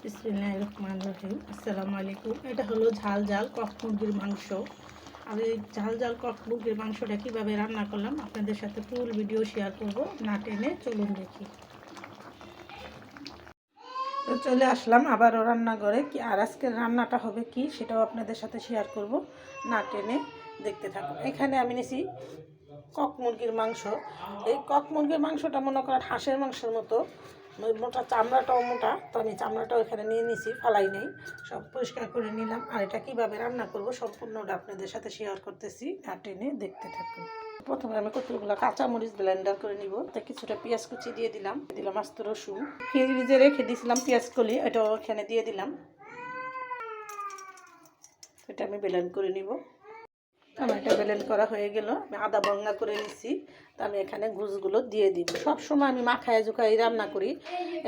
বিসমিল্লাহির রহমানির রহিম। আসসালামু আলাইকুম। এটা হলো ঝাল ঝাল কক মুরগির মাংস। আর এই ঝাল ঝাল কক মুরগির মাংসটা কীভাবে রান্না করলাম আপনাদের সাথে ফুল ভিডিও শেয়ার করব, না টেনে চলুন দেখি। তো চলে আসলাম আবারও রান্নাঘরে। কি আর আজকের রান্নাটা হবে কি সেটাও আপনাদের সাথে শেয়ার করব, না টেনে দেখতে থাকুন। এখানে আমি নিয়েছি কক মুরগির মাংস। এই কক মুরগির মাংসটা মনে করেন হাঁসের মাংসের মতো মোটা, চামড়াটাও মোটা। তো আমি চামড়াটাও এখানে নিয়ে নিছি, ফালাই নেই, সব পরিষ্কার করে নিলাম। আর এটা কীভাবে রান্না করব সম্পূর্ণটা আপনাদের সাথে শেয়ার করতেছি, না টেনে দেখতে থাকুন। প্রথমে আমি কতগুলো কাঁচামরিচ ব্লেন্ডার করে নিব। তো কিছুটা পেঁয়াজ কুচি দিয়ে দিলাম, আস্ত রসুন ফ্রিজে রেখে দিয়েছিলাম পেঁয়াজ কলি, এটাও এখানে দিয়ে দিলাম। এটা আমি ব্লেন্ড করে নিব। আমার এটা ব্লেন্ড করা হয়ে গেল। আমি আদা ভাঙা করে নিচ্ছি। তো আমি এখানে ঘুষগুলো দিয়ে দিব। সবসময় আমি মাখায় জোখাই রান্না করি।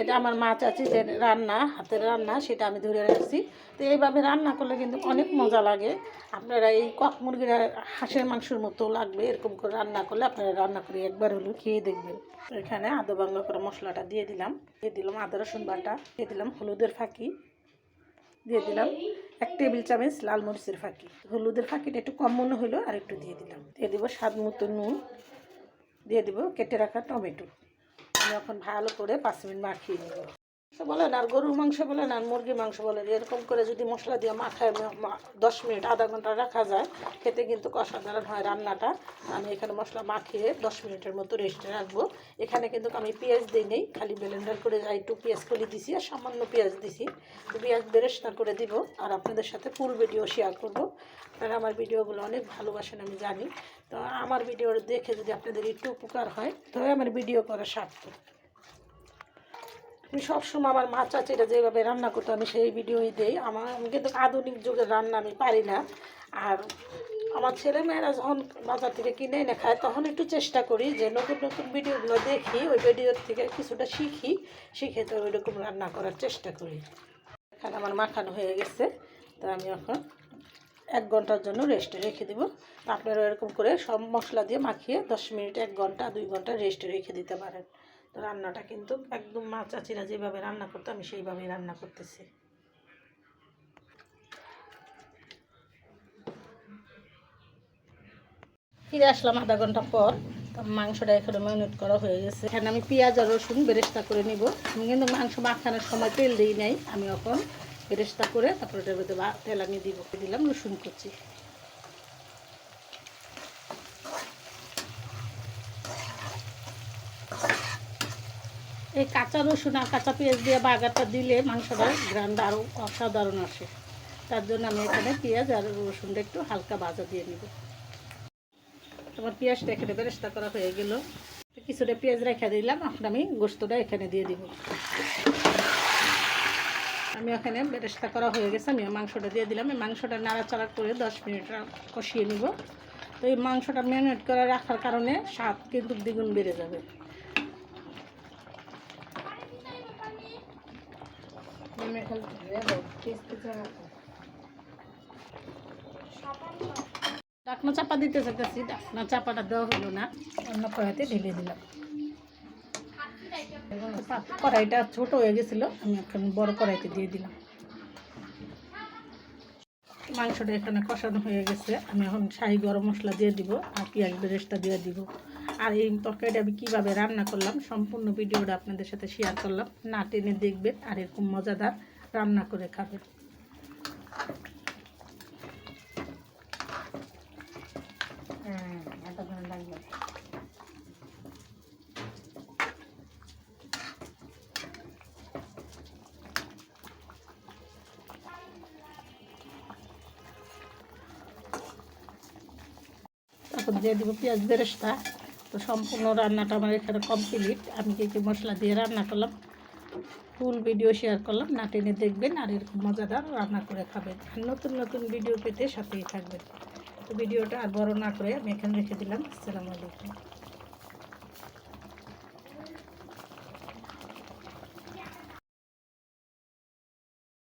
এটা আমার মা চাচিদের রান্না, হাতের রান্না, সেটা আমি ধরে রাখছি। তো এইভাবে রান্না করলে কিন্তু অনেক মজা লাগে। আপনারা এই কক মুরগির হাঁসের মাংসের মতো লাগবে এরকম করে রান্না করলে আপনারা রান্না করে একবার হলেও খেয়ে দেখবেন। তো এখানে আদা ভাঙা করে মশলাটা দিয়ে দিলাম। আদা রসুন বাটা, দিয়ে দিলাম হলুদের ফাঁকি, দিয়ে দিলাম 1 টেবিল চামচ লাল মরিচের ফাঁকি। হলুদের ফাঁকিটা একটু কম মনে হলো, আর একটু দিয়ে দিলাম। দিয়ে দিব স্বাদ মতো নুন, দিয়ে দিব কেটে রাখা টমেটো। আমি এখন ভালো করে 5 মিনিট মাখিয়ে নেব। বলেন আর গরুর মাংস বলেন আর মুরগির মাংস বলেন, এরকম করে যদি মশলা দিয়ে মাখায় 10 মিনিট আধা ঘন্টা রাখা যায়, খেতে কিন্তু অসাধারণ হয় রান্নাটা। আমি এখানে মশলা মাখিয়ে 10 মিনিটের মতো রেস্টে রাখবো। এখানে কিন্তু আমি পেঁয়াজ দিই নেই, খালি ব্লেন্ডার করে একটু পেঁয়াজ কলি দিছি আর সামান্য পেঁয়াজ দিছি। পেঁয়াজ বেরেস্তা করে দিব আর আপনাদের সাথে ফুল ভিডিও শেয়ার করব। আপনারা আমার ভিডিওগুলো অনেক ভালোবাসেন আমি জানি। তো আমার ভিডিও দেখে যদি আপনাদের একটু উপকার হয় তবে আমার ভিডিও করা সার্থক। আমি সবসময় আমার মা চাচিরা যেভাবে রান্না করতো আমি সেই ভিডিওই দিই। আমি কিন্তু আধুনিক যুগের রান্না আমি পারি না। আর আমার ছেলেমেয়েরা যখন বাজার থেকে কিনে এনে খায় তখন একটু চেষ্টা করি যে নতুন নতুন ভিডিওগুলো দেখি, ওই ভিডিওর থেকে কিছুটা শিখে তো ওইরকম রান্না করার চেষ্টা করি। এখানে আমার মাখানো হয়ে গেছে। তো আমি এখন 1 ঘন্টার জন্য রেস্টে রেখে দেবো। আপনারা এরকম করে সব মশলা দিয়ে মাখিয়ে 10 মিনিট, 1 ঘন্টা, 2 ঘন্টা রেস্টে রেখে দিতে পারেন। তো রান্নাটা কিন্তু একদম মা চাচিরা যেভাবে রান্না করতো আমি সেইভাবেই রান্না করতেছি। ফিরে আসলাম আধা ঘন্টা পর। মাংসটা এখানে ম্যারিনেট করা হয়ে গেছে। এখানে আমি পেঁয়াজ আর রসুন বেরেস্তা করে নিব। আমি কিন্তু মাংস মাখানোর সময় তেল দিই নাই, আমি এখন বেরেস্তা করে তারপরে এটার মধ্যে তেল আমি দিলাম রসুন কুচি। এই কাঁচা রসুন আর কাঁচা পেঁয়াজ দিয়ে বাগারটা দিলে মাংসটার গ্রানটা আরও অসাধারণ আসে। তার জন্য আমি এখানে পেঁয়াজ আর রসুনটা একটু হালকা ভাজা দিয়ে নিব। আমার পেঁয়াজটা এখানে বেরেস্তা করা হয়ে গেল। কিছুটা পেঁয়াজ রেখে দিলাম, এখন আমি গোস্তটা এখানে দিয়ে দিব। আমি এখানে বেরেস্তা করা হয়ে গেছে, আমি মাংসটা দিয়ে দিলাম। এই মাংসটা নাড়াচাড়া করে 10 মিনিট কষিয়ে নিব। তো এই মাংসটা ম্যারিনেট করে রাখার কারণে স্বাদ কিন্তু দ্বিগুণ বেড়ে যাবে। ঢাকনা চাপা দিতে চাইতেছি, ঢাকনা চাপাটা দেওয়া হলো না, অন্য কড়াইতে ঢেলে দিলাম। কড়াইটা ছোট হয়ে গেছিলো, আমি এখন বড় কড়াইতে দিয়ে দিলাম। মাংসটা এখানে কষানো হয়ে গেছে, আমি এখন শাহি গরম মশলা দিয়ে দিব আর পেঁয়াজ বেরেস্তা দিয়ে দিব। আর এই তরকারিটা আমি কীভাবে রান্না করলাম সম্পূর্ণ ভিডিওটা আপনাদের সাথে শেয়ার করলাম, না টেনে দেখবেন আর এরকম মজাদার রান্না করে খাবেন। তারপর দিয়ে দিব পেঁয়াজ বেরেস্তা। তো সম্পূর্ণ রান্নাটা আমার এখানে কমপ্লিট। আমি কি মশলা দিয়ে রান্না করলাম ফুল ভিডিও শেয়ার করলাম, না টেনে দেখবেন আর এরকম মজাদার রান্না করে খাবেন। আর নতুন নতুন ভিডিও পেতে সাথেই থাকবেন। তো ভিডিওটা আর বড় না করে আমি এখানে রেখে দিলাম। আসসালামু আলাইকুম।